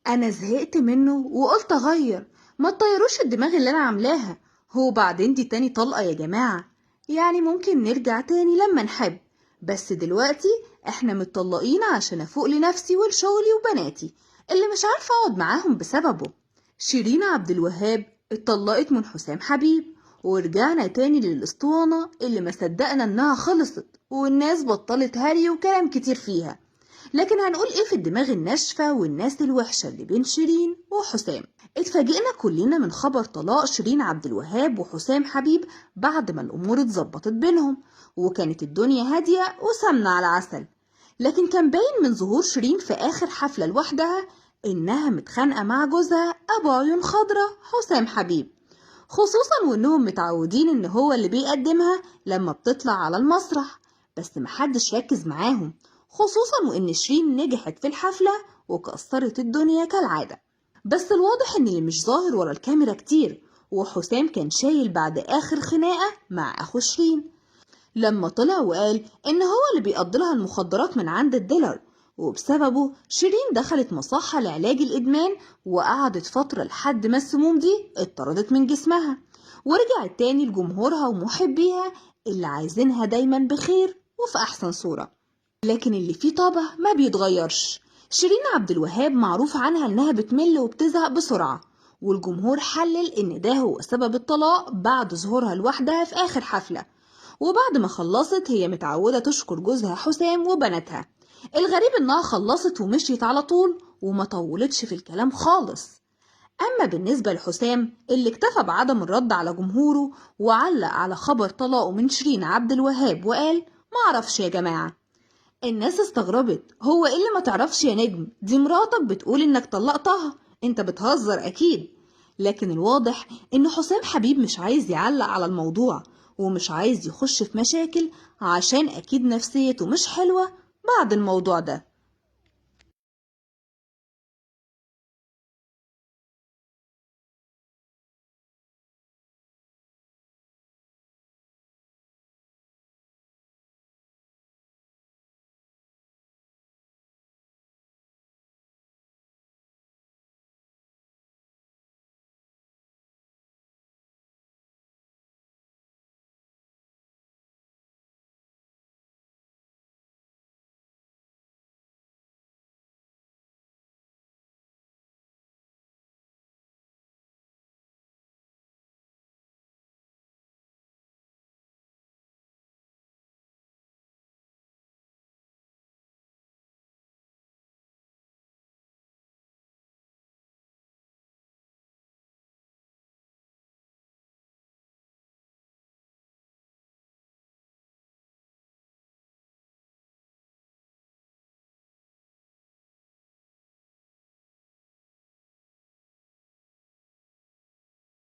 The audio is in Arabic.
انا زهقت منه وقلت اغير. ما تطيروش الدماغ اللي انا عاملاها. هو بعدين دي تاني طلقة يا جماعة. يعني ممكن نرجع تاني لما نحب. بس دلوقتي احنا متطلقين عشان افوق لنفسي ولشغلي وبناتي اللي مش عارفة اقعد معاهم بسببه. شيرين عبد الوهاب اتطلقت من حسام حبيب، ورجعنا تاني للاسطوانة اللي ما صدقنا انها خلصت والناس بطلت هري وكلام كتير فيها. لكن هنقول ايه في الدماغ الناشفة والناس الوحشة اللي بين شيرين وحسام؟ اتفاجئنا كلنا من خبر طلاق شيرين عبد الوهاب وحسام حبيب بعد ما الامور اتظبطت بينهم، وكانت الدنيا هادية وسمنة على عسل. لكن كان باين من ظهور شيرين في اخر حفلة لوحدها انها متخانقة مع جوزها ابو عيون خضرة حسام حبيب، خصوصا وانهم متعودين ان هو اللي بيقدمها لما بتطلع على المسرح. بس محدش ركز معاهم، خصوصا وان شيرين نجحت في الحفلة وكسرت الدنيا كالعادة. بس الواضح ان اللي مش ظاهر ورا الكاميرا كتير، وحسام كان شايل بعد اخر خناقة مع اخو شيرين لما طلع وقال ان هو اللي بيقضي لها المخدرات من عند الديلر، وبسببه شيرين دخلت مصحة لعلاج الإدمان وقعدت فترة لحد ما السموم دي اتطردت من جسمها، ورجعت تاني لجمهورها ومحبيها اللي عايزينها دايما بخير وفي أحسن صورة. لكن اللي فيه طبع ما بيتغيرش. شيرين عبد الوهاب معروف عنها انها بتمل وبتزهق بسرعة، والجمهور حلل ان ده هو سبب الطلاق بعد ظهورها لوحدها في آخر حفلة. وبعد ما خلصت هي متعودة تشكر جوزها حسام وبناتها. الغريب انها خلصت ومشيت على طول وما طولتش في الكلام خالص. اما بالنسبة لحسام اللي اكتفى بعدم الرد على جمهوره وعلق على خبر طلاقه من شيرين عبد الوهاب وقال معرفش يا جماعة. الناس استغربت، هو ايه اللي ما تعرفش يا نجم؟ دي مراتك بتقول انك طلقتها، انت بتهزر اكيد. لكن الواضح ان حسام حبيب مش عايز يعلق على الموضوع ومش عايز يخش في مشاكل عشان اكيد نفسيته مش حلوة بعد الموضوع ده.